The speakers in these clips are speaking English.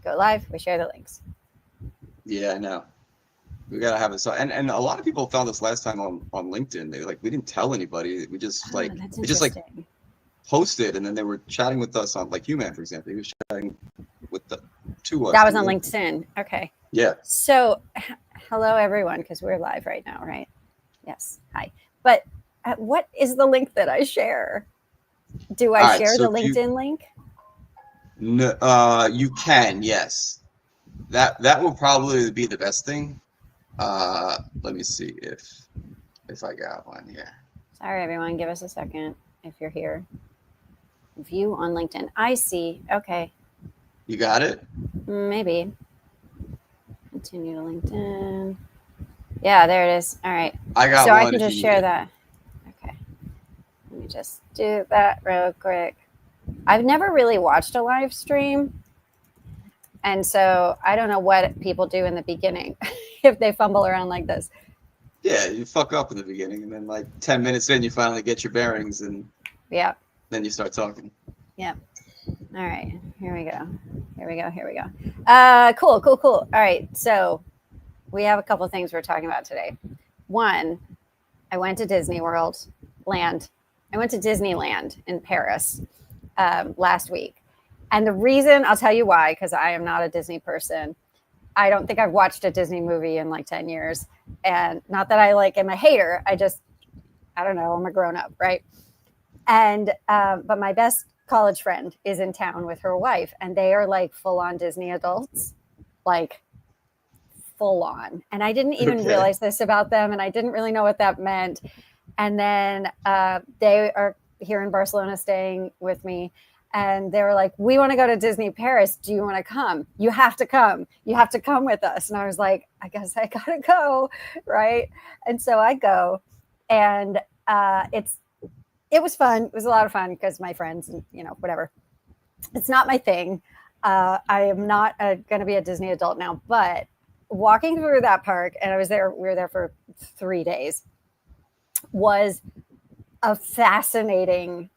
go live, we share the links. Yeah, I know. We gotta have it. So, and a lot of people found us last time on LinkedIn. They we didn't tell anybody. We just That's we just interesting. posted, and then they were chatting with us on Human, for example. He was chatting to us. That was on LinkedIn. Okay. Yeah. So, hello everyone, because we're live right now, right? Yes. Hi. But what is the link that I share? Do I share the LinkedIn link? No, you can. Yes. That will probably be the best thing. Let me see if I got one here. Sorry, everyone. Give us a second if you're here. View on LinkedIn. I see. Okay. You got it? Maybe. Continue to LinkedIn. Yeah, there it is. All right. I got so one. I can just share that. Okay. Let me just do that real quick. I've never really watched a live stream. And so I don't know what people do in the beginning if they fumble around like this. Yeah, you fuck up in the beginning, and then 10 minutes in, you finally get your bearings, and yeah, then you start talking. Yeah. All right, here we go. Cool. All right, so we have a couple of things we're talking about today. One, I went to Disneyland in Paris last week. And the reason, I'll tell you why, because I am not a Disney person. I don't think I've watched a Disney movie in 10 years. And not that I am a hater. I don't know, I'm a grown up, right? And, but my best college friend is in town with her wife, and they are full on Disney adults, full on. And I didn't even realize this about them. And I didn't really know what that meant. And then they are here in Barcelona staying with me. And they were like, we want to go to Disney Paris. Do you want to come? You have to come. You have to come with us. And I was like, I guess I got to go. Right. And so I go. And it was fun. It was a lot of fun because my friends and, whatever. It's not my thing. I am not going to be a Disney adult now. But walking through that park, and we were there for 3 days, was a fascinating,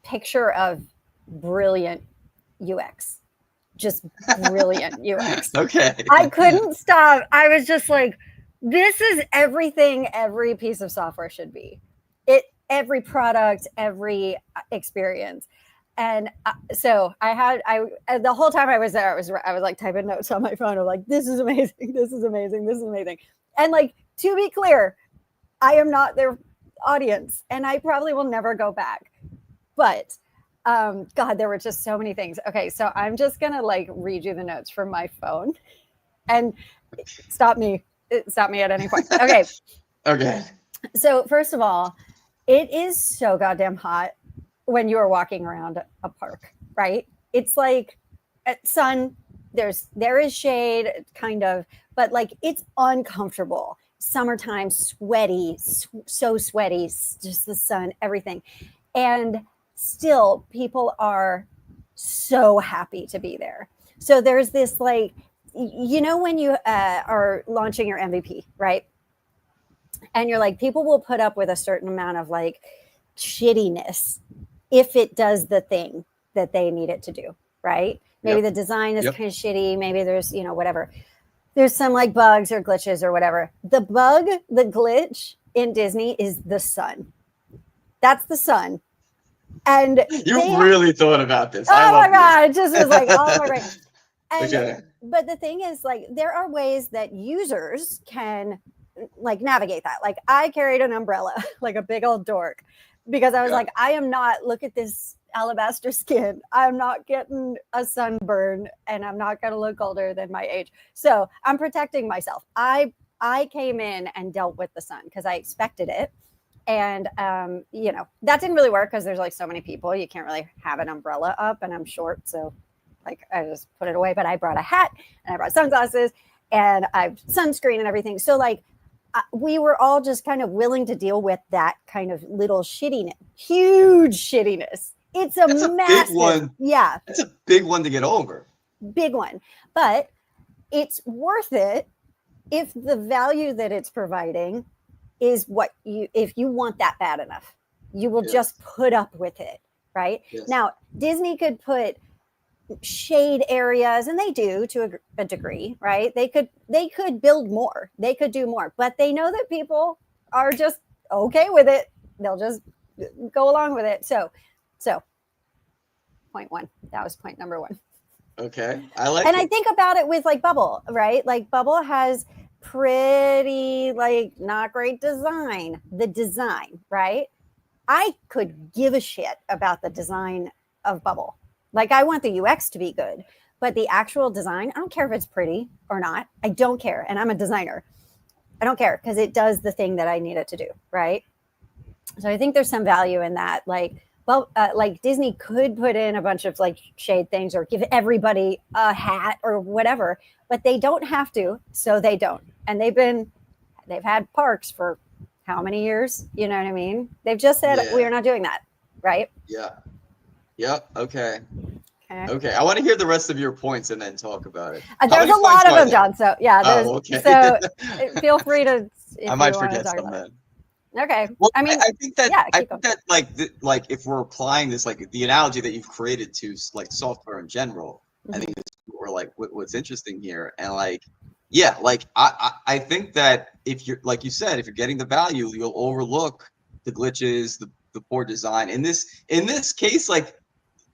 picture of brilliant UX, just brilliant UX. Okay. I couldn't stop. I was just like, this is everything every piece of software should be. Every product, every experience. And so the whole time I was there, I was typing notes on my phone of this is amazing. This is amazing. This is amazing. And to be clear, I am not their audience, and I probably will never go back. But God, there were just so many things. Okay, so I'm just gonna read you the notes from my phone, and stop me at any point. Okay. Okay. So first of all, it is so goddamn hot when you are walking around a park, right? It's sun. There is shade, kind of, but it's uncomfortable. Summertime, sweaty, so sweaty, just the sun, everything. And still people are so happy to be there. So there's this when you are launching your MVP, right? And you're people will put up with a certain amount of shittiness if it does the thing that they need it to do, right? Maybe the design is kind of shitty. Maybe there's, whatever. There's some bugs or glitches or whatever. The glitch in Disney is the sun. That's the sun. And you really thought about this. Oh my God. It just was all my brain. And, okay. But the thing is, there are ways that users can navigate that. I carried an umbrella, a big old dork, because I was I am not, look at this alabaster skin. I'm not getting a sunburn, and I'm not going to look older than my age. So I'm protecting myself. I came in and dealt with the sun because I expected it. And, that didn't really work because there's so many people. You can't really have an umbrella up, and I'm short. So I just put it away. But I brought a hat, and I brought sunglasses, and I have sunscreen and everything. So we were all just kind of willing to deal with that kind of little shittiness, huge shittiness. It's a massive big one. Yeah. It's a big one to get over. Big one. But it's worth it if the value that it's providing is if you want that bad enough, you will just put up with it, right? Yes. Now, Disney could put shade areas, and they do to a degree, right? They could build more, they could do more, but they know that people are just okay with it. They'll just go along with it. So point one, that was point number one. Okay, I like and it. I think about it with like Bubble, right? Like Bubble has pretty like not great design, the design, right? I could give a shit about the design of Bubble. Like I want the UX to be good, but the actual design, I don't care if it's pretty or not. I don't care. And I'm a designer. I don't care because it does the thing that I need it to do, right? So I think there's some value in that. Like, well, like Disney could put in a bunch of like shade things or give everybody a hat or whatever, but they don't have to, so they don't. And they've had parks for how many years? You know what I mean? They've just said we are not doing that, right? Yeah. Yep. Okay. Okay. I want to hear the rest of your points and then talk about it. There's a lot of them, John. So yeah, there's. Okay. So feel free to. I might forget some then. Okay. Well, I mean, I think that yeah, I think that like if we're applying this, like the analogy that you've created to like software in general, I think it's more like what's interesting here. And like, yeah, like I think that if you're, like you said, if you're getting the value, you'll overlook the glitches, the poor design. In this case, like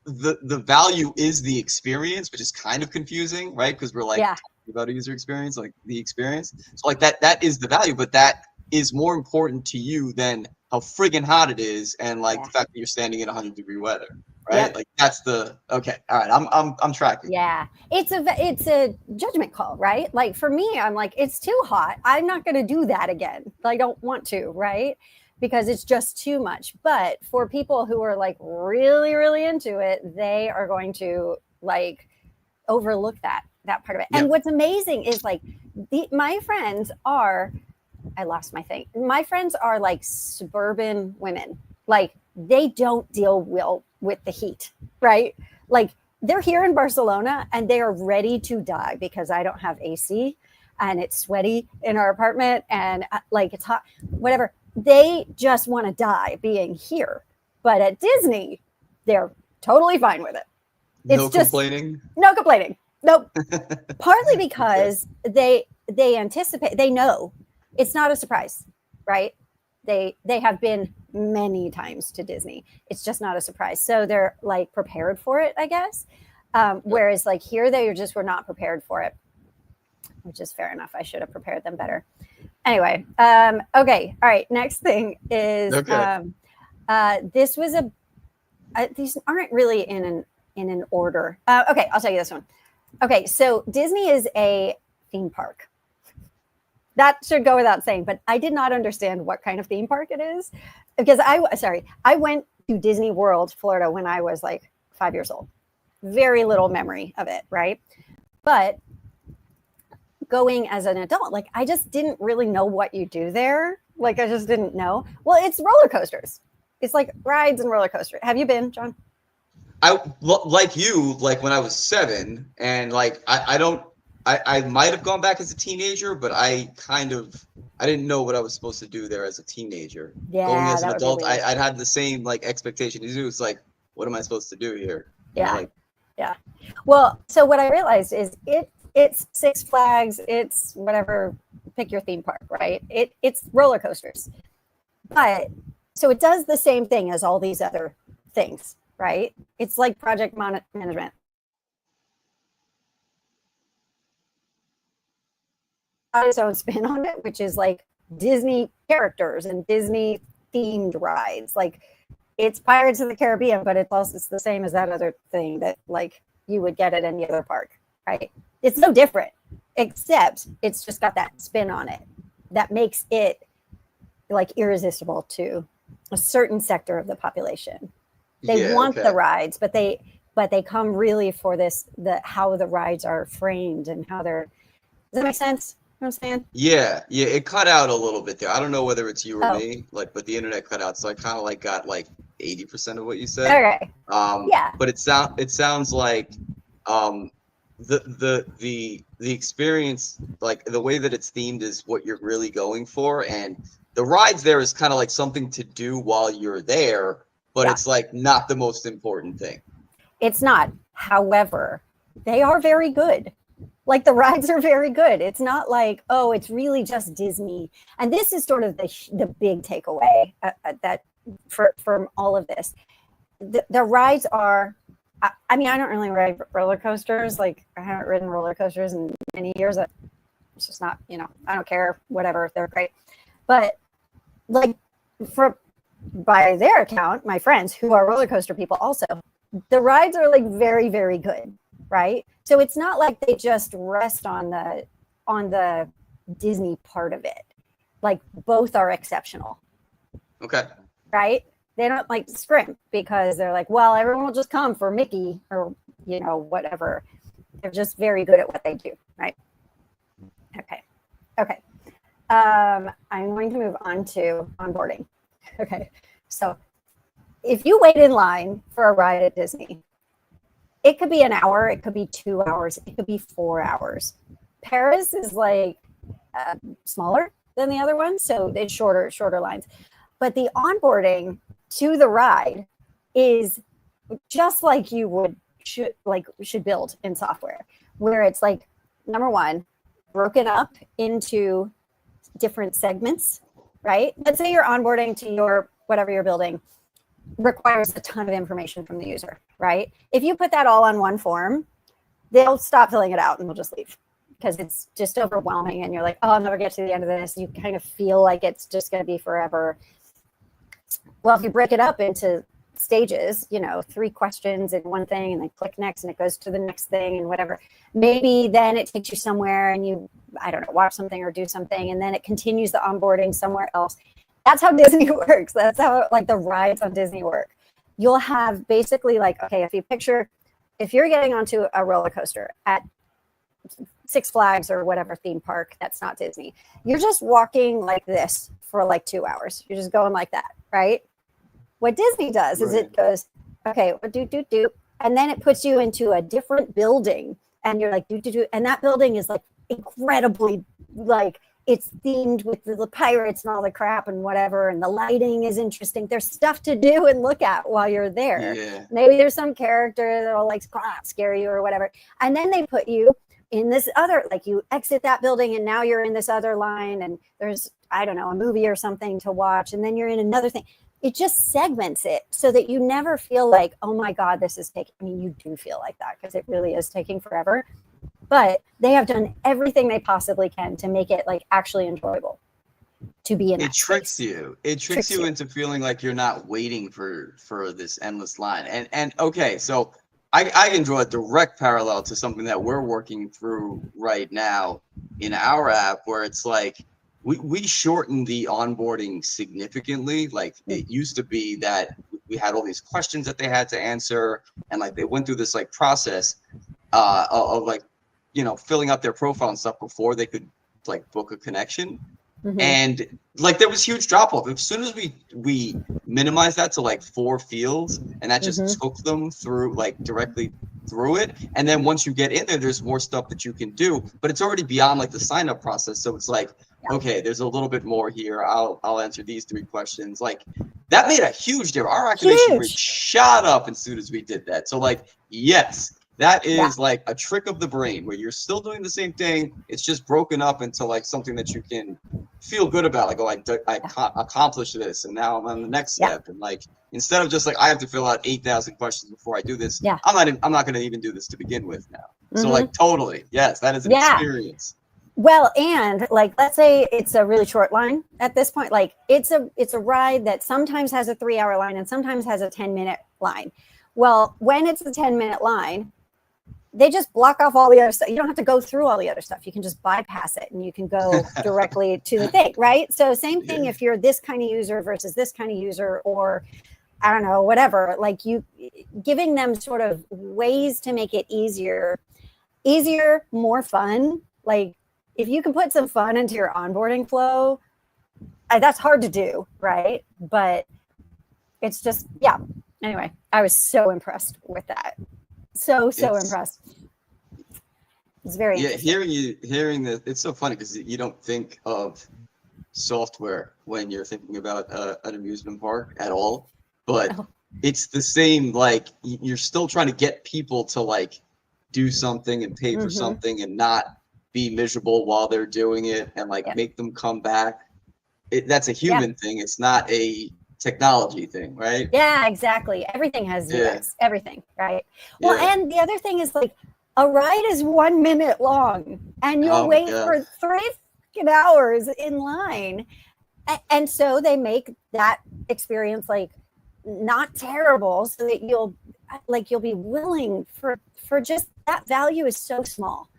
the value is the experience, which is kind of confusing, right? Because we're like talking about a user experience, like the experience. So like that is the value, but that is more important to you than how friggin' hot it is and like the fact that you're standing in 100-degree weather, right? Yep. Like that's the okay. All right, I'm tracking. Yeah, it's a judgment call, right? Like for me, I'm like, it's too hot. I'm not going to do that again. I don't want to, right? Because it's just too much. But for people who are like really, really into it, they are going to like overlook that part of it. Yep. And what's amazing is like my friends are. I lost my thing. My friends are like suburban women. Like they don't deal well with the heat, right? Like they're here in Barcelona and they are ready to die because I don't have AC and it's sweaty in our apartment and like it's hot, whatever. They just want to die being here. But at Disney, they're totally fine with it. It's no complaining? No complaining. Nope. Partly because they anticipate, they know. It's not a surprise, right? They have been many times to Disney. It's just not a surprise. So they're like prepared for it, I guess. Whereas like here, they just were not prepared for it, which is fair enough. I should have prepared them better. Anyway, okay. All right. Next thing is this was these aren't really in an order. Okay, I'll tell you this one. Okay, so Disney is a theme park. That should go without saying, but I did not understand what kind of theme park it is because I went to Disney World, Florida when I was like 5 years old. Very little memory of it, right? But going as an adult, like I just didn't really know what you do there. Like I just didn't know. Well, it's roller coasters. It's like rides and roller coasters. Have you been, John? I like you, like when I was 7 and like, I might have gone back as a teenager, but I didn't know what I was supposed to do there as a teenager. Yeah, going as an adult, I'd had the same like expectation as you. It's like, what am I supposed to do here? Yeah. Like, yeah. Well, so what I realized is it's Six Flags, it's whatever, pick your theme park, right? It's roller coasters. But so it does the same thing as all these other things, right? It's like project management. Its own spin on it, which is like Disney characters and Disney themed rides. Like it's Pirates of the Caribbean, but it's the same as that other thing that like you would get at any other park, right? It's no different, except it's just got that spin on it that makes it like irresistible to a certain sector of the population. They want the rides, but they come really for how the rides are framed and how they're. Does that make sense? You know what I'm saying? Yeah, it cut out a little bit there. I don't know whether it's you or me, like, but the internet cut out, so I kind of like got like 80% of what you said. Okay. Yeah. But it sounds like the experience, like the way that it's themed, is what you're really going for, and the rides there is kind of like something to do while you're there, but it's like not the most important thing. It's not. However, they are very good. Like the rides are very good. It's not like, oh, it's really just Disney. And this is sort of the big takeaway that from all of this. The rides are, I mean, I don't really ride roller coasters. Like I haven't ridden roller coasters in many years. It's just not, I don't care, whatever, they're great. But like by their account, my friends who are roller coaster people also, the rides are like very, very good, right? So it's not like they just rest on the Disney part of it. Like both are exceptional. Okay. Right? They don't like scrimp because they're like, well, everyone will just come for Mickey or whatever. They're just very good at what they do, right? Okay. I'm going to move on to onboarding. Okay. So if you wait in line for a ride at Disney, it could be an hour, it could be 2 hours, it could be 4 hours. Paris is like smaller than the other one, so it's shorter lines. But the onboarding to the ride is just like you should build in software, where it's like, number one, broken up into different segments, right? Let's say you're onboarding to your whatever you're building requires a ton of information from the user, right? If you put that all on one form, they'll stop filling it out and they'll just leave because it's just overwhelming and you're like, oh, I'll never get to the end of this. You kind of feel like it's just going to be forever. Well, if you break it up into stages, 3 questions and one thing, and then click next and it goes to the next thing and whatever, maybe then it takes you somewhere and you, I don't know, watch something or do something, and then it continues the onboarding somewhere else. That's how Disney works. That's how like the rides on Disney work. You'll have basically like, okay, if you're getting onto a roller coaster at Six Flags or whatever theme park that's not Disney, you're just walking like this for like 2 hours. You're just going like that, right? What Disney does is it goes, okay, do, and then it puts you into a different building, and you're like, do, and that building is like incredibly, like it's themed with the pirates and all the crap and whatever, and the lighting is interesting. There's stuff to do and look at while you're there. Yeah. Maybe there's some character that'll like scare you or whatever, and then they put you in this other, like you exit that building and now you're in this other line, and there's, I don't know, a movie or something to watch, and then you're in another thing. It just segments it so that you never feel like, oh my God, this is taking, I mean, you do feel like that because it really is taking forever, but they have done everything they possibly can to make it like actually enjoyable to be in. It tricks you. It tricks you into feeling like you're not waiting for this endless line. And okay, so I can draw a direct parallel to something that we're working through right now in our app, where it's like, we shortened the onboarding significantly. Like it used to be that we had all these questions that they had to answer, and like they went through this like process of like, filling out their profile and stuff before they could like book a connection. Mm-hmm. And like there was huge drop off. As soon as we minimized that to like 4 fields, and that just took them through like directly through it. And then once you get in there, there's more stuff that you can do, but it's already beyond like the sign up process. So it's like, okay, there's a little bit more here. I'll answer these 3 questions. Like that made a huge difference. Our activation rate shot up as soon as we did that. So like, yes, that is like a trick of the brain where you're still doing the same thing. It's just broken up into like something that you can feel good about. Like, oh, I accomplished this, and now I'm on the next step. And like, instead of just like, I have to fill out 8,000 questions before I do this. I'm not going to even do this to begin with now. So like, totally. Yes, that is an experience. Well, and like, let's say it's a really short line at this point. Like it's a ride that sometimes has a 3-hour line and sometimes has a 10-minute line. Well, when it's the 10-minute line, they just block off all the other stuff. You don't have to go through all the other stuff. You can just bypass it and you can go directly to the thing, right? So same thing if you're this kind of user versus this kind of user, or I don't know, whatever, like you giving them sort of ways to make it easier, more fun. Like if you can put some fun into your onboarding flow, that's hard to do, right? But it's just, anyway, I was so impressed with that. So impressed. It's very hearing that, it's so funny because you don't think of software when you're thinking about an amusement park at all, but it's the same, like you're still trying to get people to like do something and pay for something and not be miserable while they're doing it and like make them come back. That's a human thing. It's not a technology thing, right? Yeah, exactly. Everything has UX, everything, right? Well, Yeah. and the other thing is like a ride is 1 minute long and you'll wait for 3 hours in line. And so they make that experience like not terrible so that you'll be willing for just that value is so small.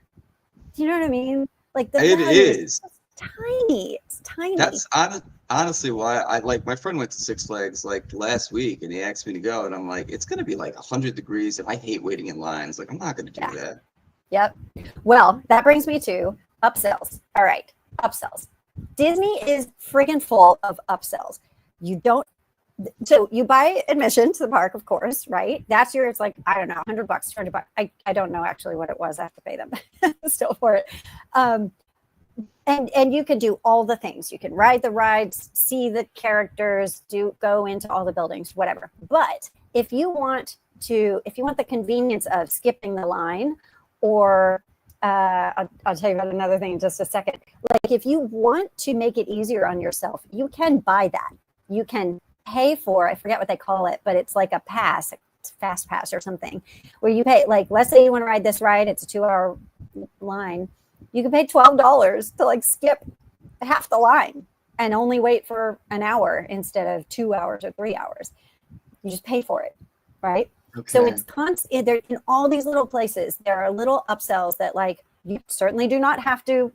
Do you know what I mean? Like the value is tiny. It's tiny. That's honestly why I like, my friend went to Six Flags like last week and he asked me to go and I'm like, it's gonna be like 100 degrees and I hate waiting in lines. Like I'm not gonna do that. Yep. Well, that brings me to upsells. All right, upsells. Disney is friggin' full of upsells. So you buy admission to the park, of course, right? That's it's like, I don't know, $100, $200. I don't know actually what it was. I have to pay them still for it. And you can do all the things. You can ride the rides, see the characters, go into all the buildings, whatever. But if you want the convenience of skipping the line, or I'll tell you about another thing in just a second. Like if you want to make it easier on yourself, you can buy that. You can pay for, I forget what they call it, but it's like a pass, it's fast pass or something, where you pay, like, let's say you want to ride this ride, it's a 2-hour line. You can pay $12 to like skip half the line and only wait for an hour instead of 2 hours or 3 hours. You just pay for it, right? Okay. So it's constant. There in all these little places, there are little upsells that like you certainly do not have to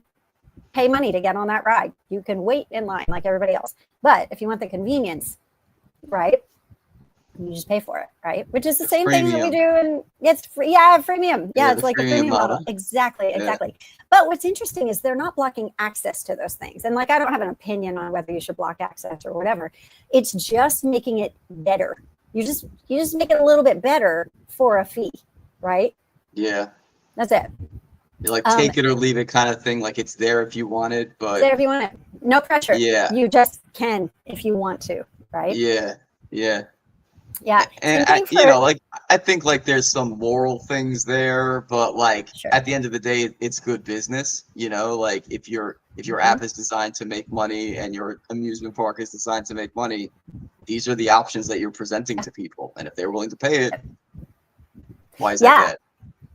pay money to get on that ride. You can wait in line like everybody else. But if you want the convenience, right, you just pay for it, right? Which is the same thing that we do, and it's free. Yeah, freemium. Yeah, it's like a freemium model. Exactly. But what's interesting is they're not blocking access to those things. And like, I don't have an opinion on whether you should block access or whatever. It's just making it better. You just make it a little bit better for a fee, right? Yeah. That's it. You like take it or leave it kind of thing. Like it's there if you want it, but there if you want it. No pressure. Yeah. You just can if you want to, right? Yeah. And I think like there's some moral things there, but like at the end of the day, it's good business. You know, like if your app is designed to make money and your amusement park is designed to make money, these are the options that you're presenting to people, and if they're willing to pay it, why is that bad?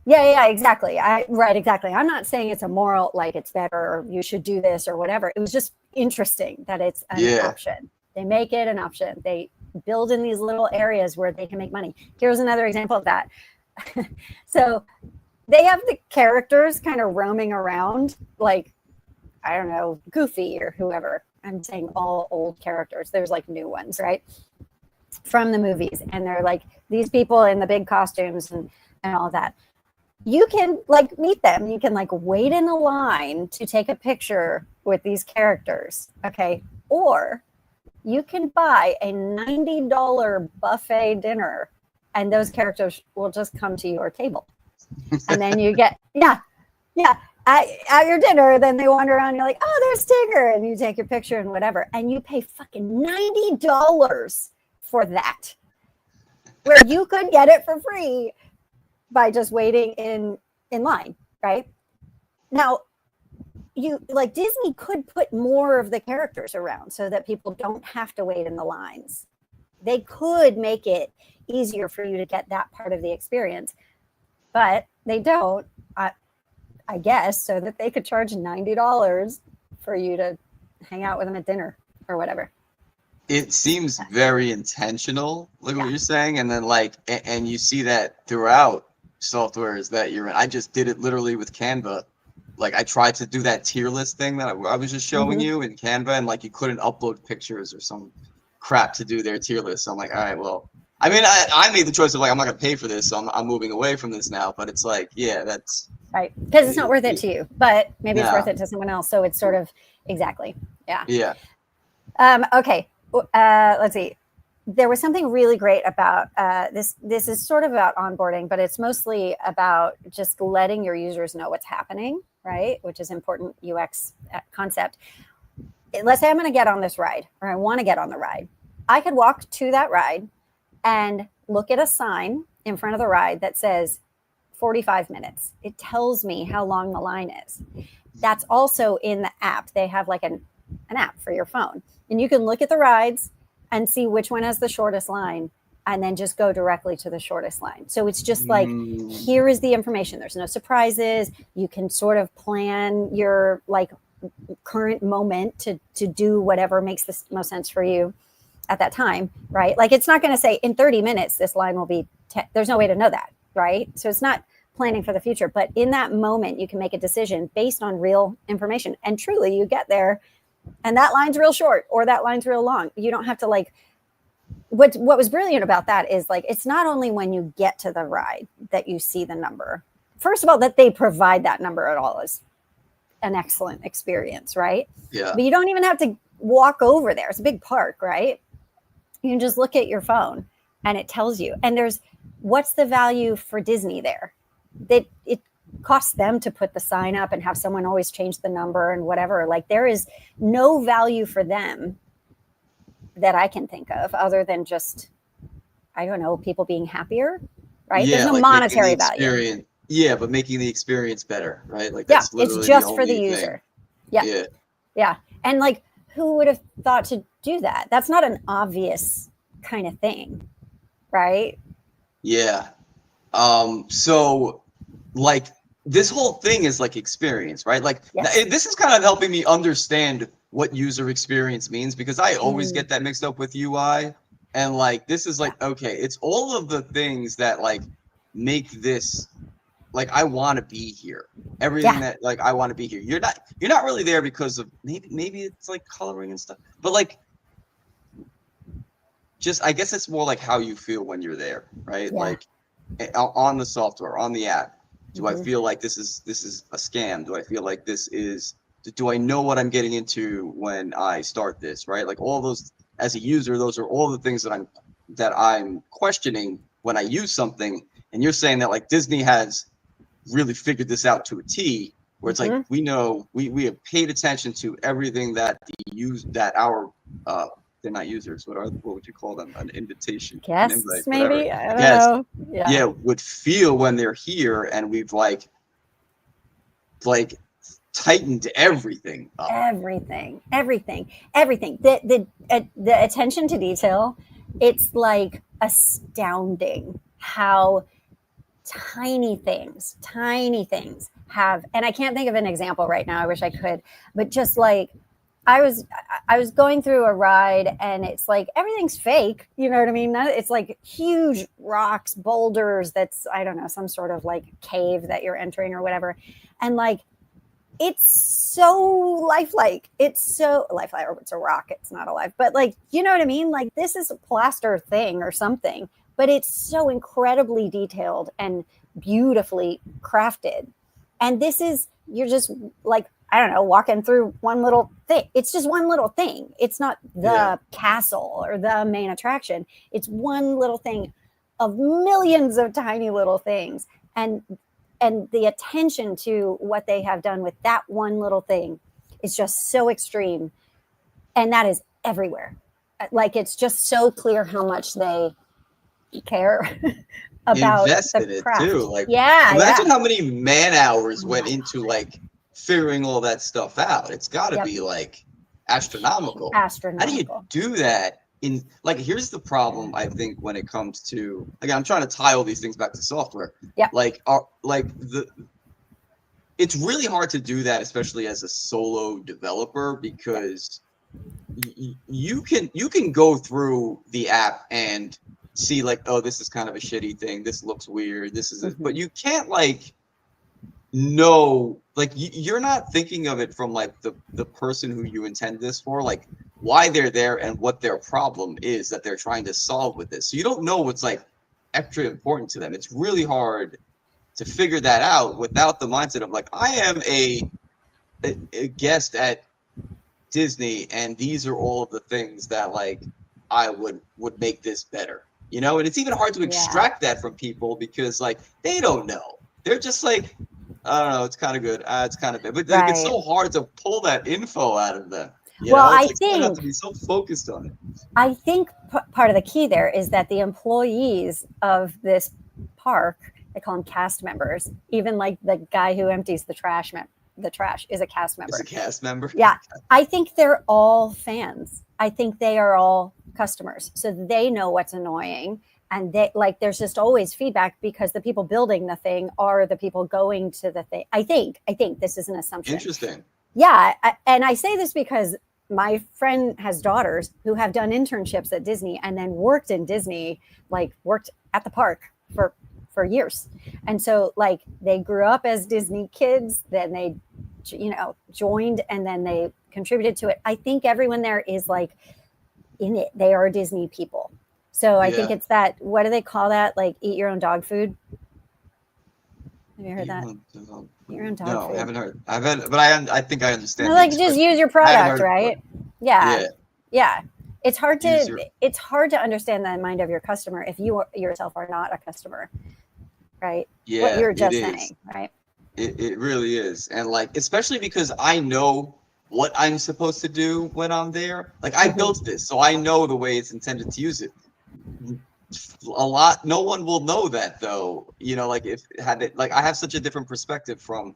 Yeah, exactly. Exactly. I'm not saying it's a moral, like it's better or you should do this or whatever. It was just interesting that it's an option. They make it an option. They build in these little areas where they can make money. Here's another example of that. So they have the characters kind of roaming around, like, I don't know, Goofy or whoever. I'm saying all old characters. There's like new ones, right? From the movies. And they're like these people in the big costumes and all of that. You can like meet them. You can like wait in a line to take a picture with these characters. Okay. Or you can buy a $90 buffet dinner and those characters will just come to your table. And then you get, at your dinner, then they wander around. You're like, oh, there's Tigger. And you take your picture and whatever. And you pay fucking $90 for that, where you could get it for free by just waiting in line, right? Now, Disney could put more of the characters around so that people don't have to wait in the lines. They could make it easier for you to get that part of the experience, but they don't, I guess, so that they could charge $90 for you to hang out with them at dinner or whatever. It seems very intentional, like what you're saying, and then and you see that throughout softwares that you're in. I just did it literally with Canva. Like I tried to do that tier list thing that I was just showing you in Canva, and like you couldn't upload pictures or some crap to do their tier list. So I'm like, all right, well, I mean, I made the choice of like, I'm not gonna pay for this, so I'm moving away from this now. But it's like, yeah, that's right, because it's not worth it to you, but maybe it's worth it to someone else. So it's sort of exactly, yeah. Okay, let's see. There was something really great about this. This is sort of about onboarding, but it's mostly about just letting your users know what's happening, right? Which is important UX concept. Let's say I'm going to get on this ride, or I want to get on the ride. I could walk to that ride, and look at a sign in front of the ride that says 45 minutes. It tells me how long the line is. That's also in the app. They have like an app for your phone, and you can look at the rides and see which one has the shortest line, and then just go directly to the shortest line. So it's just like, here is the information. There's no surprises. You can sort of plan your like current moment to do whatever makes the most sense for you at that time, right? Like, it's not going to say in 30 minutes this line will be there's no way to know that, right? So it's not planning for the future, but in that moment you can make a decision based on real information, and truly you get there and that line's real short or that line's real long. You don't have to like, what was brilliant about that is like, it's not only when you get to the ride that you see the number. First of all, that they provide that number at all is an excellent experience, right? Yeah. But you don't even have to walk over there. It's a big park, right? You can just look at your phone and it tells you. And there's, what's the value for Disney there? That it costs them to put the sign up and have someone always change the number and whatever. Like, there is no value for them that I can think of other than just, I don't know, people being happier, right? Yeah, There's no like monetary value. Yeah, but making the experience better, right? Like, Yeah, that's literally it's just the for the only user. thing. Yeah. Yeah. And like, who would have thought to do that? That's not an obvious kind of thing, right? Yeah. So like, this whole thing is like experience, right? Like, Yes. this is kind of helping me understand what user experience means, because I always get that mixed up with UI. And like, this is like, okay, it's all of the things that like make this, like, I want to be here. Everything that like I want to be here. You're not really there because of maybe it's like coloring and stuff, but like, just, I guess it's more like how you feel when you're there, right? Like, on the software, on the app, do I feel like this is a scam? Do I feel like do I know what I'm getting into when I start this, right? Like, all those, as a user, those are all the things that I'm questioning when I use something. And you're saying that like Disney has really figured this out to a T, where it's like, we know, we have paid attention to everything that our they're not users. What would you call them? An invitation, Guests, an invite, maybe. whatever. I don't know. Yeah, would feel when they're here, and we've like tightened everything up. Everything. The attention to detail, it's like astounding how tiny things have, and I can't think of an example right now. I wish I could, but just like, I was going through a ride and it's like, everything's fake. You know what I mean? It's like huge rocks, boulders. That's, I don't know, some sort of like cave that you're entering or whatever. And like, it's so lifelike. It's so lifelike, or it's a rock. It's not alive, but like, you know what I mean? Like, this is a plaster thing or something, but it's so incredibly detailed and beautifully crafted. And this is, you're just like, I don't know, walking through one little thing. It's just one little thing. It's not the castle or the main attraction. It's one little thing of millions of tiny little things. And the attention to what they have done with that one little thing is just so extreme. And that is everywhere. Like, it's just so clear how much they care about invested the it craft. too. Like, yeah, imagine how many man hours went into like figuring all that stuff out. It's got to be like astronomical. How do you do that? In like, here's the problem, I think, when it comes to, again, I'm trying to tie all these things back to software. It's really hard to do that, especially as a solo developer, because you can go through the app and see like, oh, this is kind of a shitty thing, this looks weird, this is but you can't like know, like, you're not thinking of it from like the person who you intend this for, like why they're there and what their problem is that they're trying to solve with this. So you don't know what's like extra important to them. It's really hard to figure that out without the mindset of like, I am a guest at Disney, and these are all of the things that like I would make this better, you know. And it's even hard to extract that from people, because like they don't know. They're just like, I don't know, it's kind of good, it's kind of bad, but like, it's so hard to pull that info out of them. You Well, know, it's I like someone has think to be so focused on it. part of the key there is that the employees of this park, they call them cast members, even like the guy who empties the trash, the trash is a cast As a member. cast member. Yeah, I think they're all fans. I think they are all customers, so they know what's annoying, and they like. There's just always feedback because the people building the thing are the people going to the thing. I think this is an assumption. Interesting. Yeah, and I say this because my friend has daughters who have done internships at Disney and then worked in Disney, like worked at the park for years. And so like they grew up as Disney kids, then they joined and then they contributed to it. I think everyone there is like in it. They are Disney people. So I think it's that, what do they call that? Like eat your own dog food. Have you heard that? Your own dog No, food. I haven't heard. But I think I understand. No, like just use your product, right? Yeah. It's hard to understand the mind of your customer if you yourself are not a customer, right? Yeah, what you were just saying, right? It really is, and like especially because I know what I'm supposed to do when I'm there. Like I built this, so I know the way it's intended to use it. No one will know that though, like if had it, like I have such a different perspective from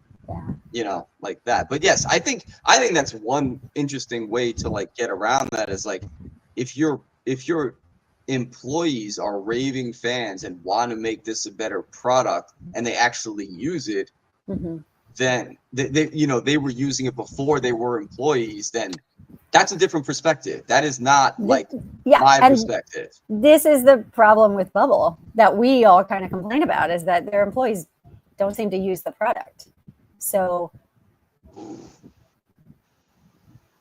like that. But yes, I think that's one interesting way to like get around that is like if your employees are raving fans and want to make this a better product and they actually use it, then they were using it before they were employees, then that's a different perspective. That is not like my perspective. This is the problem with Bubble that we all kind of complain about, is that their employees don't seem to use the product. So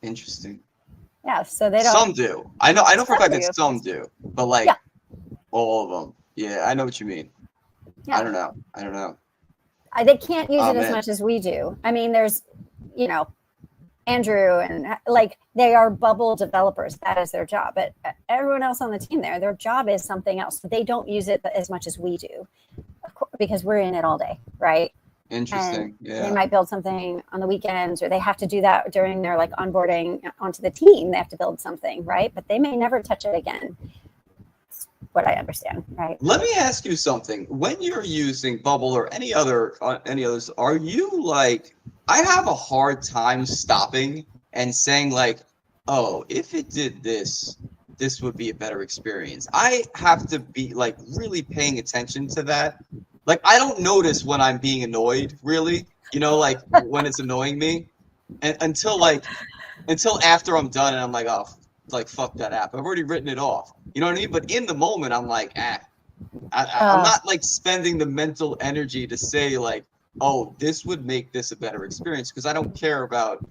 interesting. Yeah, so they don't. Some do. I know for a fact that some do, but like all of them. Yeah, I know what you mean. Yeah. I don't know. They can't use it as much as we do. I mean, there's, Andrew and like they are Bubble developers. That is their job. But everyone else on the team their job is something else. They don't use it as much as we do, of course, because we're in it all day, right? Interesting. And they might build something on the weekends, or they have to do that during their like onboarding onto the team. They have to build something, right? But they may never touch it again. That's what I understand, right? Let me ask you something. When you're using Bubble or any others, are you like? I have a hard time stopping and saying like, oh, if it did this would be a better experience. I have to be like really paying attention to that. Like, I don't notice when I'm being annoyed, really, like when it's annoying me, and until after I'm done and I'm like, oh, like, fuck that app. I've already written it off. You know what I mean? But in the moment, I'm like, I'm not like spending the mental energy to say like, oh, this would make this a better experience, because I don't care about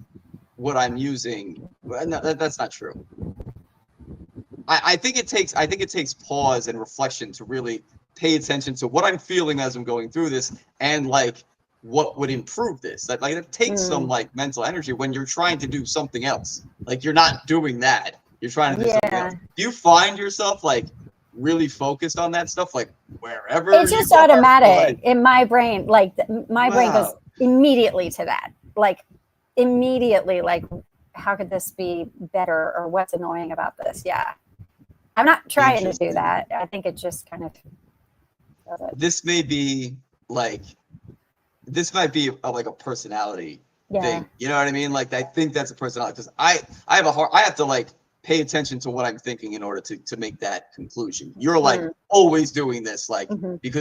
what I'm using. No, that's not true. I think it takes pause and reflection to really pay attention to what I'm feeling as I'm going through this, and like what would improve this. Like it takes some like mental energy when you're trying to do something else. Like you're not doing that. You're trying to do something else. Do you find yourself like really focused on that stuff, like wherever? It's just automatic in my brain. Like my brain goes immediately to that. Like immediately, like how could this be better, or what's annoying about this? Yeah. I'm not trying to do that. I think it just kind of does it. This might be like a personality thing. You know what I mean? Like I think that's a personality, because I have to like pay attention to what I'm thinking in order to make that conclusion. You're like always doing this, like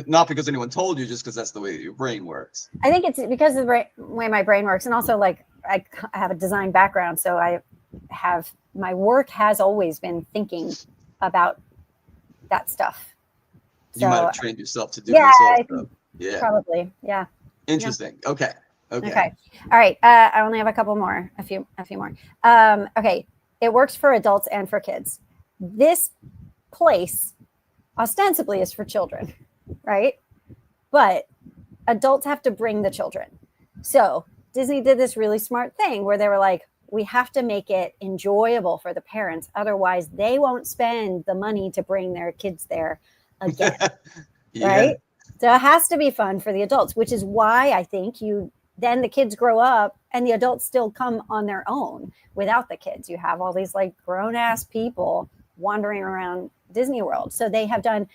not because anyone told you, just because that's the way your brain works. I think it's because of the way my brain works, and also like I have a design background, so my work has always been thinking about that stuff. You might have trained yourself to do this also. Yeah, probably. Yeah. Interesting. Yeah. Okay. All right. I only have a couple more. A few more. Okay. It works for adults and for kids. This place ostensibly is for children, right? But adults have to bring the children. So Disney did this really smart thing where they were like, we have to make it enjoyable for the parents. Otherwise, they won't spend the money to bring their kids there again. Right? So it has to be fun for the adults, which is why I think then the kids grow up and the adults still come on their own without the kids. You have all these like grown ass people wandering around Disney World. So they have done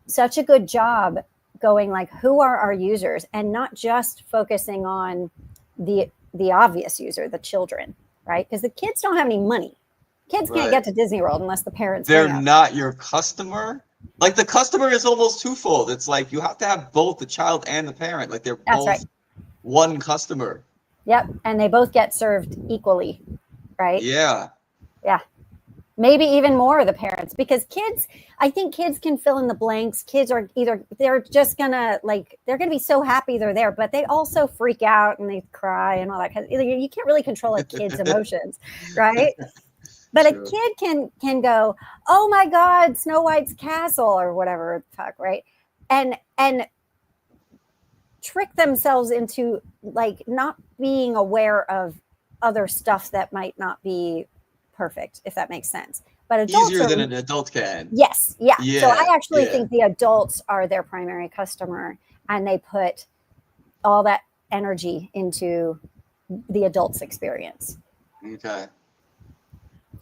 such a good job going like, who are our users, and not just focusing on the obvious user, the children, right? Because the kids don't have any money. Kids can't get to Disney World unless the parents they're pay up. not your customer. Like the customer is almost twofold. It's like you have to have both the child and the parent. Like they're both one customer. Yep. And they both get served equally, right? Yeah. Yeah. Maybe even more of the parents, because kids, I think kids can fill in the blanks. Kids are either, they're just gonna like, they're gonna be so happy they're there, but they also freak out and they cry and all that. You can't really control a kid's emotions, right? But a kid can go, oh my God, Snow White's castle or whatever the fuck, right? And trick themselves into like not being aware of other stuff that might not be perfect, if that makes sense. But adults easier than an adult can. Yes, yeah. So I actually think the adults are their primary customer, and they put all that energy into the adults' experience. Okay.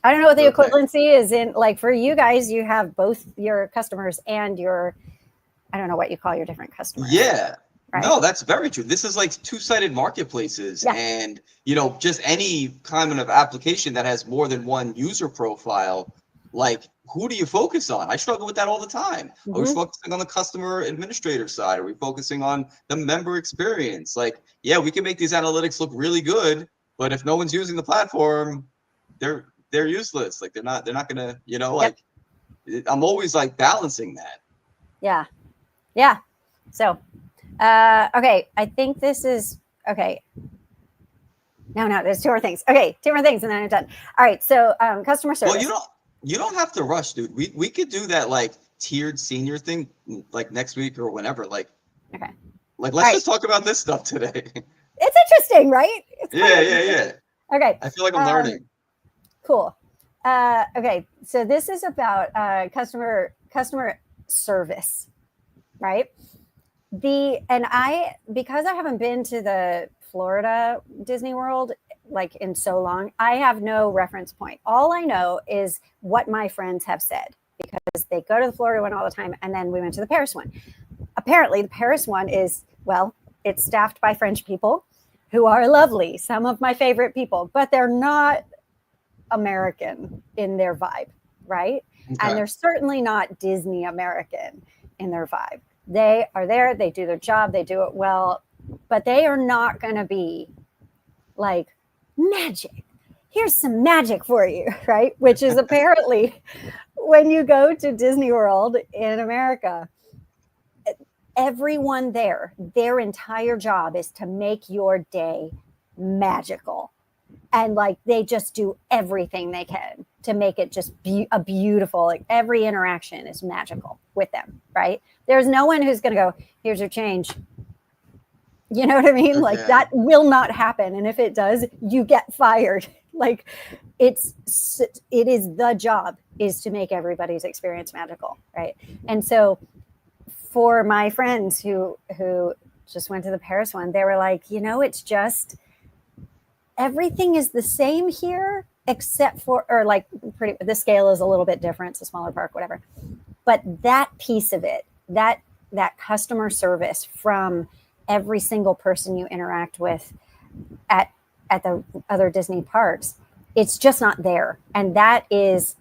I don't know what the equivalency is in, like for you guys, you have both your customers and your, I don't know what you call your different customers. Yeah. Right? No, that's very true. This is like two-sided marketplaces, and just any kind of application that has more than one user profile, like who do you focus on? I struggle with that all the time. Mm-hmm. Are we focusing on the customer administrator side? Are we focusing on the member experience? Like, yeah, we can make these analytics look really good, but if no one's using the platform, they're useless. Like they're not gonna, like I'm always like balancing that. Yeah. Yeah. So okay, I think this is okay. No, there's two more things. Okay, two more things and then I'm done. All right, so customer service. Well, you don't have to rush, dude. We could do that like tiered senior thing like next week or whenever. Like, okay. Like let's just talk about this stuff today. It's interesting, right? It's yeah. Okay. I feel like I'm learning. Cool. Okay, so this is about customer service, right? Because I haven't been to the Florida Disney World like in so long, I have no reference point. All I know is what my friends have said, because they go to the Florida one all the time, and then we went to the Paris one. Apparently the Paris one is, well, it's staffed by French people who are lovely, some of my favorite people, but they're not American in their vibe, right? Okay. And they're certainly not Disney American in their vibe. They are there, they do their job, they do it well, but they are not going to be like magic. Here's some magic for you, right? Which is apparently when you go to Disney World in America, everyone there, their entire job is to make your day magical. And like they just do everything they can to make it just a beautiful, like every interaction is magical with them, right? There's no one who's going to go, here's your change. You know what I mean? Okay. Like that will not happen. And if it does, you get fired. Like it is the job is to make everybody's experience magical, right? And so for my friends who just went to the Paris one, they were like, it's just, everything is the same here, except for, or like the scale is a little bit different. It's a smaller park, whatever. But that piece of it, that customer service from every single person you interact with at the other Disney parks, it's just not there. And that is,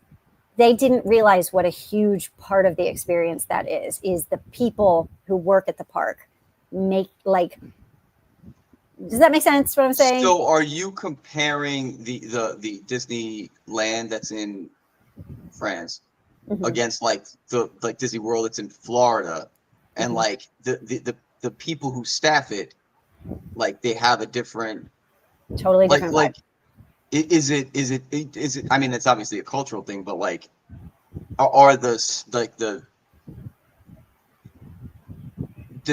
they didn't realize what a huge part of the experience that is the people who work at the park make like, does that make sense what I'm saying? So are you comparing the Disneyland that's in France against like Disney World that's in Florida, and like the people who staff it, like they have a different, totally different like is it I mean, it's obviously a cultural thing, but like are the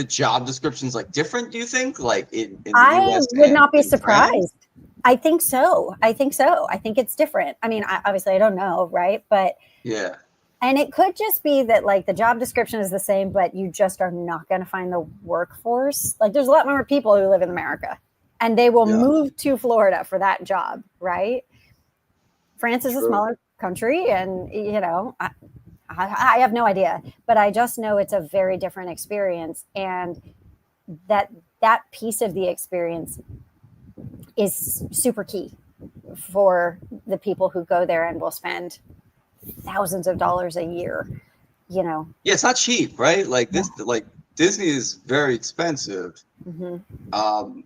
job descriptions like different, do you think, like in the US? I would not be surprised. France? I think so. I think it's different. I mean, obviously I don't know, right? But yeah. And it could just be that like the job description is the same, but you just are not going to find the workforce. Like there's a lot more people who live in America, and they will Yeah. move to Florida for that job, right? France is a True. smaller country, and I have no idea, but I just know it's a very different experience, and that that piece of the experience is super key for the people who go there and will spend thousands of dollars a year. Yeah, it's not cheap, right? Like this, like Disney is very expensive. Mm-hmm.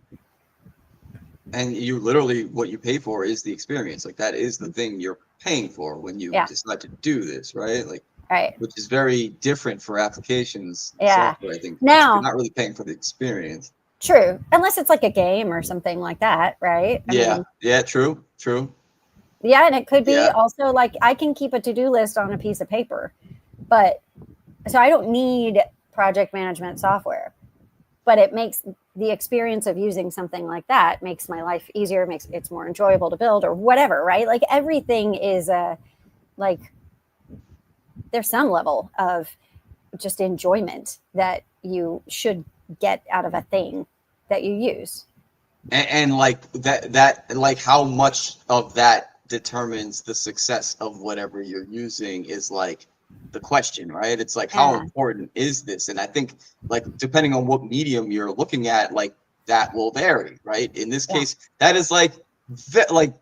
And you literally, what you pay for is the experience. Like that is the thing you're paying for when you decide to do this, right? Like, right. Which is very different for applications software. I think now you're not really paying for the experience. True, unless it's like a game or something like that, right? Yeah, true. Yeah, and it could be Yeah. also like I can keep a to-do list on a piece of paper, but so I don't need project management software, but it makes the experience of using something like that makes my life easier, makes it's more enjoyable to build or whatever, right? Like everything is like there's some level of just enjoyment that you should get out of a thing that you use. And like that like how much of that determines the success of whatever you're using is like the question, right? It's like how important is this? And I think like depending on what medium you're looking at, like that will vary, right? In this case, that is like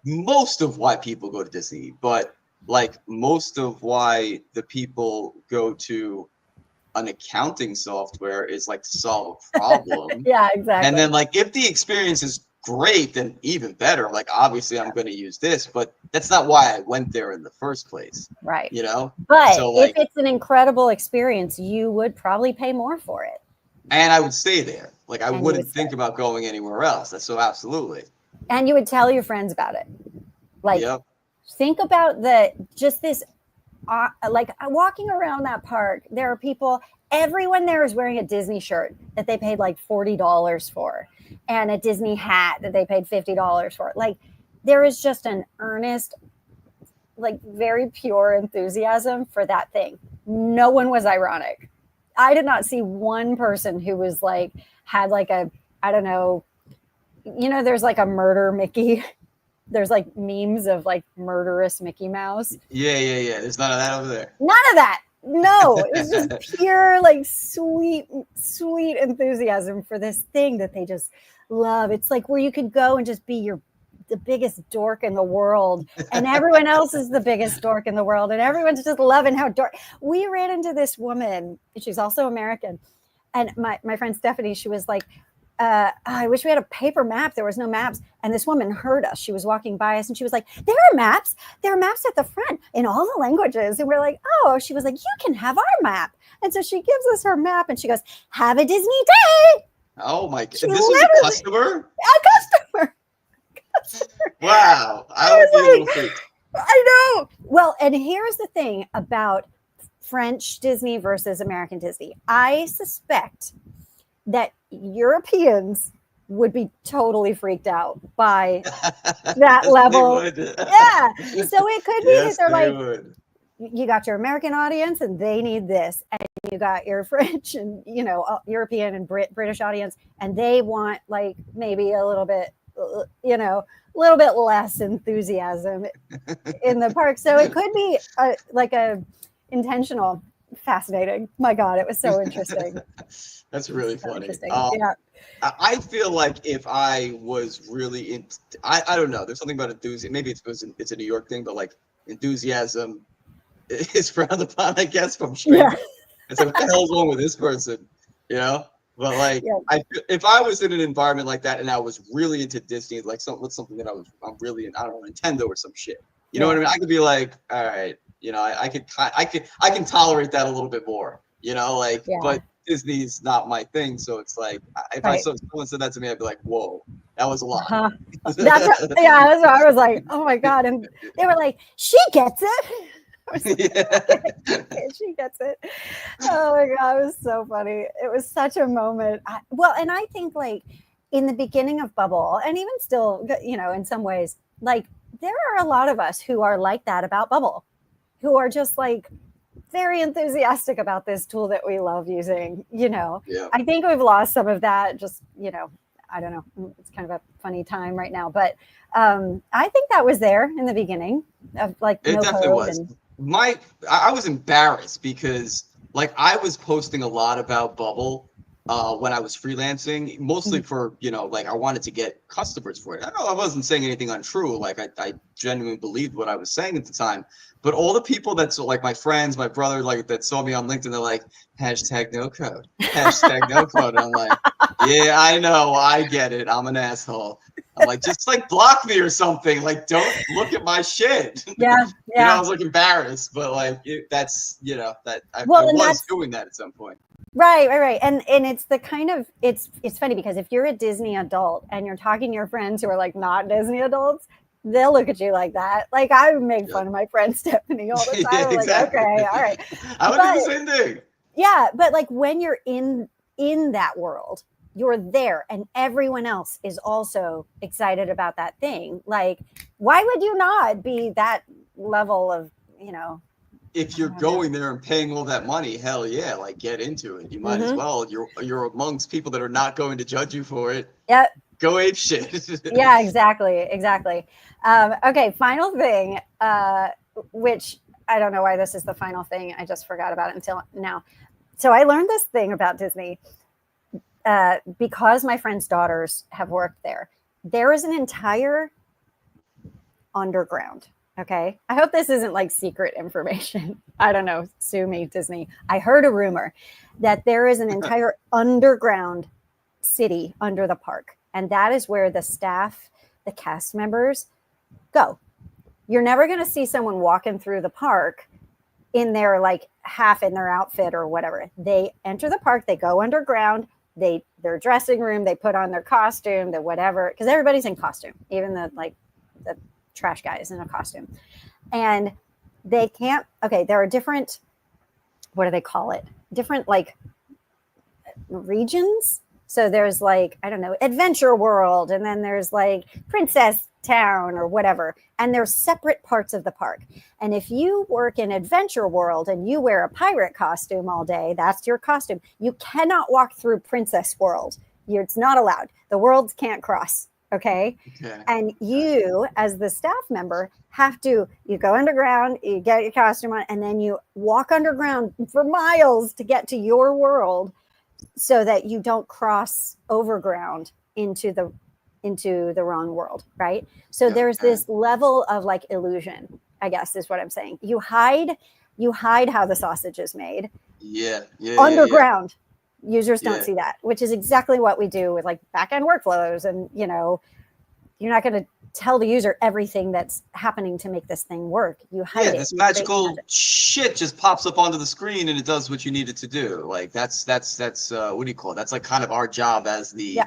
most of why people go to Disney, but like most of why the people go to an accounting software is like to solve a problem. Yeah, exactly. And then like if the experience is great, then even better. Like obviously I'm going to use this, but that's not why I went there in the first place. Right. You know? But so, like, if it's an incredible experience, you would probably pay more for it. And I would stay there. Like I wouldn't think about going anywhere else. That's so absolutely. And you would tell your friends about it. Like think about just this like walking around that park, there are people, everyone there is wearing a Disney shirt that they paid like $40 for, and a Disney hat that they paid $50 for. Like there is just an earnest, like very pure enthusiasm for that thing. No one was ironic. I did not see one person who was like, had like a, I don't know, there's like a murder Mickey. There's like memes of like murderous Mickey Mouse. Yeah. There's none of that over there. None of that. No, it was just pure, like sweet enthusiasm for this thing that they just love. It's like where you could go and just be the biggest dork in the world, and everyone else is the biggest dork in the world, and everyone's just loving how dork. We ran into this woman, she's also American, and my friend Stephanie, she was like, I wish we had a paper map. There was no maps. And this woman heard us. She was walking by us and she was like, there are maps. There are maps at the front in all the languages. And we're like, oh, she was like, you can have our map. And so she gives us her map and she goes, have a Disney day. Oh my God. This was a customer? A customer. Wow. I would be a little freaked. I know. Well, and here's the thing about French Disney versus American Disney. I suspect that Europeans would be totally freaked out by that level. Yeah. So it could be that they're like, you got your American audience and they need this. And you got your French and, European and British audience. And they want like maybe a little bit, a little bit less enthusiasm in the park. So it could be like a intentional. Fascinating. My God, it was so interesting. That's really funny. I feel like if I was really I don't know. There's something about enthusiasm. Maybe it's a New York thing, but like enthusiasm is frowned upon, I guess, from strangers. Yeah. It's like, what the hell is wrong with this person? But like, if I was in an environment like that and I was really into Disney, like something that I'm really in, I don't know, Nintendo or some shit. You know what I mean? I could be like, all right, I can tolerate that a little bit more. But Disney's not my thing, so it's like if someone said that to me, I'd be like, "Whoa, that was a lot." That's what I was like. Oh my God! And they were like, "She gets it." She gets it. Oh my God, it was so funny. It was such a moment. And I think like in the beginning of Bubble, and even still, in some ways, like there are a lot of us who are like that about Bubble, who are just like very enthusiastic about this tool that we love using. I think we've lost some of that. Just I don't know. It's kind of a funny time right now, but I think that was there in the beginning of like It no definitely code was. and I was embarrassed because like I was posting a lot about Bubble when I was freelancing, mostly for, like I wanted to get customers for it. I know I wasn't saying anything untrue. Like I genuinely believed what I was saying at the time. But all the people that saw, like my friends, my brother, like that saw me on LinkedIn, they're like, hashtag no code, hashtag no code. And I'm like, yeah, I know, I get it. I'm an asshole. I'm like, just like block me or something. Like, don't look at my shit. yeah, I yeah. was like embarrassed, but like that's that I Well, and was that's doing that at some point. right. And it's the kind of it's funny because if you're a Disney adult and you're talking to your friends who are like not Disney adults, they'll look at you like that. Like I would make fun of my friend Stephanie all the time. Yeah, I'm like, exactly. okay, all right. I would do the same thing. Yeah, but like when you're in that world, you're there and everyone else is also excited about that thing. Like, why would you not be that level of, If you're going there and paying all that money, hell yeah, like get into it. You might as well. You're amongst people that are not going to judge you for it. Yep. Go ape shit. Yeah, exactly. Okay, final thing, which I don't know why this is the final thing. I just forgot about it until now. So I learned this thing about Disney because my friend's daughters have worked there. There is an entire underground. Okay. I hope this isn't like secret information. I don't know. Sue me, Disney. I heard a rumor that there is an entire underground city under the park. And that is where the staff, the cast members go. You're never going to see someone walking through the park in their like half in their outfit or whatever. They enter the park, they go underground, their dressing room, they put on their costume, the whatever, because everybody's in costume, even the trash guy is in a costume. And they can't, okay, there are different, what do they call it? Different like regions. So there's like, I don't know, Adventure World, and then there's like Princess Town or whatever. And there's separate parts of the park. And if you work in Adventure World and you wear a pirate costume all day, that's your costume. You cannot walk through Princess World. It's not allowed. The worlds can't cross. Okay. And you, as the staff member, you go underground, you get your costume on, and then you walk underground for miles to get to your world so that you don't cross overground into the wrong world. Right. So there's this level of like illusion, I guess is what I'm saying. You hide how the sausage is made. Yeah. Underground. Users don't see that, which is exactly what we do with like back-end workflows. And, you're not going to tell the user everything that's happening to make this thing work. You hide it. This magical shit just pops up onto the screen and it does what you need it to do. Like that's what do you call it? That's like kind of our job as the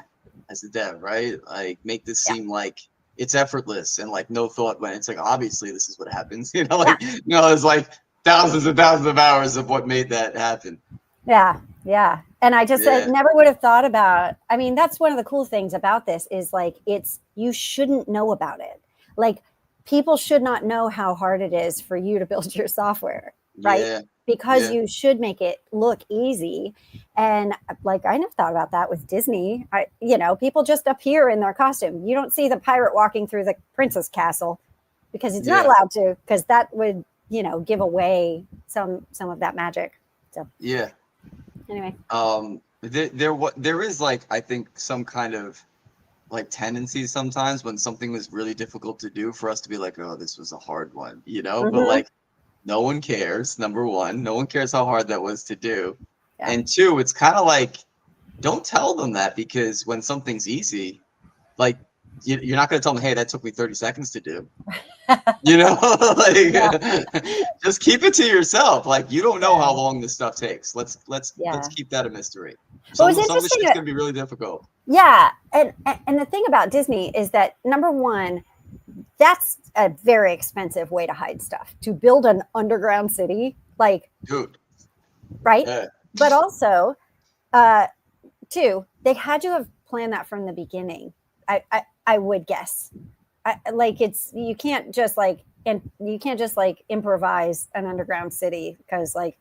dev, right? Like make this seem like it's effortless and like no thought when it's like obviously this is what happens. There's like thousands and thousands of hours of what made that happen. Yeah. And I just never would have thought about, I mean, that's one of the cool things about this is like, you shouldn't know about it. Like people should not know how hard it is for you to build your software, right? Yeah. Because you should make it look easy. And like, I never thought about that with Disney. People just appear in their costume. You don't see the pirate walking through the princess castle because it's not allowed to, because that would, give away some of that magic. So, anyway, there is like I think some kind of like tendency sometimes when something was really difficult to do for us to be like, oh, this was a hard one, but like no one cares. Number one, no one cares how hard that was to do, and two, it's kind of like don't tell them that, because when something's easy, like you're not going to tell them, hey, that took me 30 seconds to do. Just keep it to yourself. Like you don't know how long this stuff takes. Let's keep that a mystery. Some of the shit's gonna be really difficult. Yeah, and the thing about Disney is that number one, that's a very expensive way to hide stuff. To build an underground city, like dude, right? But also, two, they had to have planned that from the beginning. I would guess. You can't just improvise an underground city because like,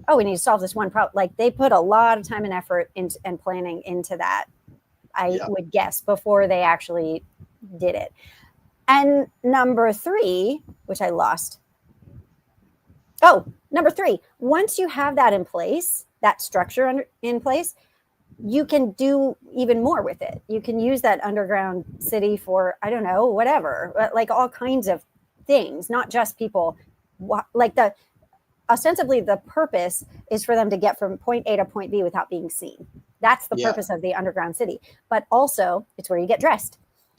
oh, we need to solve this one problem. Like they put a lot of time and effort and planning into that. I would guess, before they actually did it. And number 3, which I lost. Oh, number 3, once you have that in place, that structure in place, you can do even more with it. You can use that underground city for, I don't know, whatever, like all kinds of things, not just people. Like ostensibly the purpose is for them to get from point A to point B without being seen. That's the purpose of the underground city. But also, it's where you get dressed.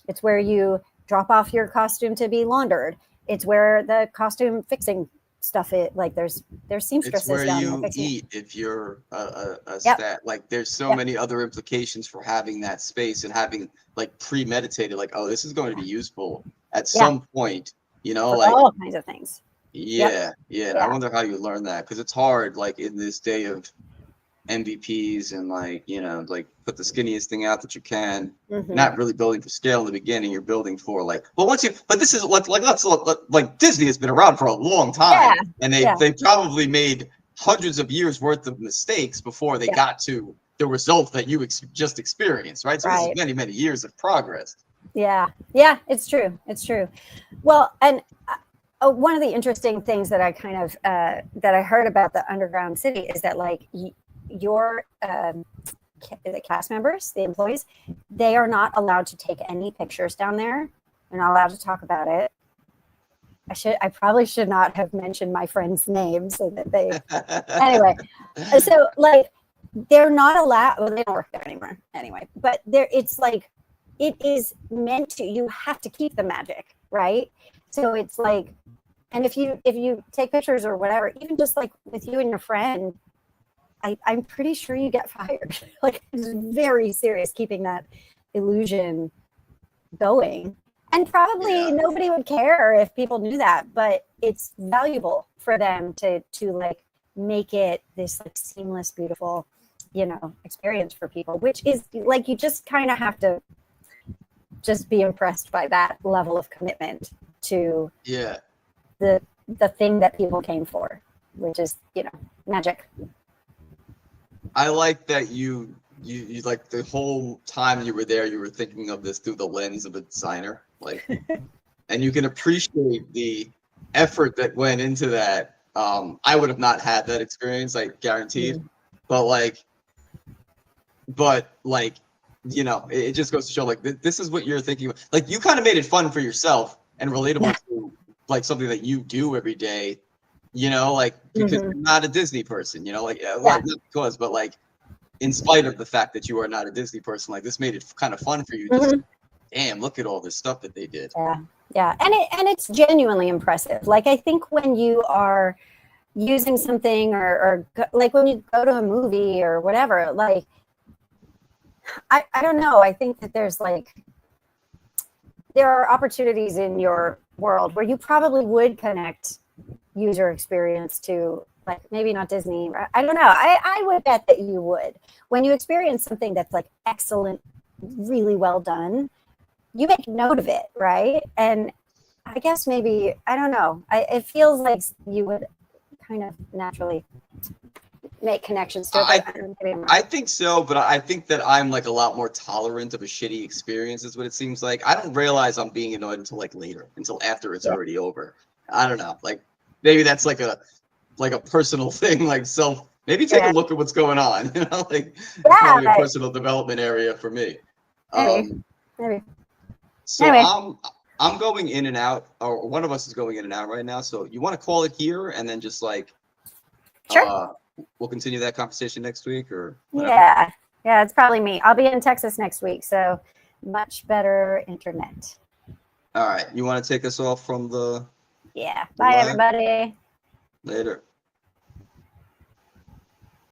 It's where you drop off your costume to be laundered. It's where the costume fixing stuff is. Like there's seamstresses down there. It's where you eat if you're a stat. Like there's so many other implications for having that space and having like premeditated, like, oh, this is going to be useful at some point, you know, for like all kinds of things. Yeah. And I wonder how you learn that, because it's hard, like in this day of MVPs and like, you know, like put the skinniest thing out that you can. Not really building for scale in the beginning. You're building for like, well, but this is like Disney has been around for a long time, and they probably made hundreds of years worth of mistakes before they got to the result that you just experienced, right? So this is many years of progress. Yeah, it's true. Well, and one of the interesting things that I kind of that I heard about the underground city is that like your the cast members, the employees, they are not allowed to take any pictures down there. They're not allowed to talk about it. I probably should not have mentioned my friends' names so that they anyway. So like they're not allowed. Well, they don't work there anymore anyway. But it's like it is meant to. You have to keep the magic, right? So it's like, and if you take pictures or whatever, even just like with you and your friend, I'm pretty sure you get fired. Like it's very serious keeping that illusion going. And probably nobody would care if people knew that, but it's valuable for them to like make it this like seamless, beautiful, you know, experience for people, which is like, you just kind of have to just be impressed by that level of commitment to the thing that people came for, which is, you know, magic. I like that you like the whole time you were there, you were thinking of this through the lens of a designer, like, and you can appreciate the effort that went into that. I would have not had that experience, like guaranteed, but like, you know, it just goes to show like this is what you're thinking. Like you kind of made it fun for yourself and relatable to like something that you do every day. You know, like because you're not a Disney person, you know, like not because, but like in spite of the fact that you are not a Disney person, like this made it kind of fun for you. Just, damn, look at all this stuff that they did. Yeah, and it's genuinely impressive. Like I think when you are using something or like when you go to a movie or whatever, like I don't know. I think that there are opportunities in your world where you probably would connect user experience to, like, maybe not Disney. I don't know. I would bet that you would. When you experience something that's like excellent, really well done, you make note of it, right? And I guess maybe, I don't know. It feels like you would kind of naturally make connections to it. I think so, but I think that I'm like a lot more tolerant of a shitty experience is what it seems like. I don't realize I'm being annoyed until like later, until after it's already over. I don't know. Like maybe that's like a personal thing, like maybe take a look at what's going on, you know, like probably a personal development area for me. Maybe. So anyway. I'm going in and out, or one of us is going in and out right now. So you want to call it here and then just like, we'll continue that conversation next week or whatever. Yeah, it's probably me. I'll be in Texas next week, so much better internet. All right, you want to take us off from the bye everybody. Later.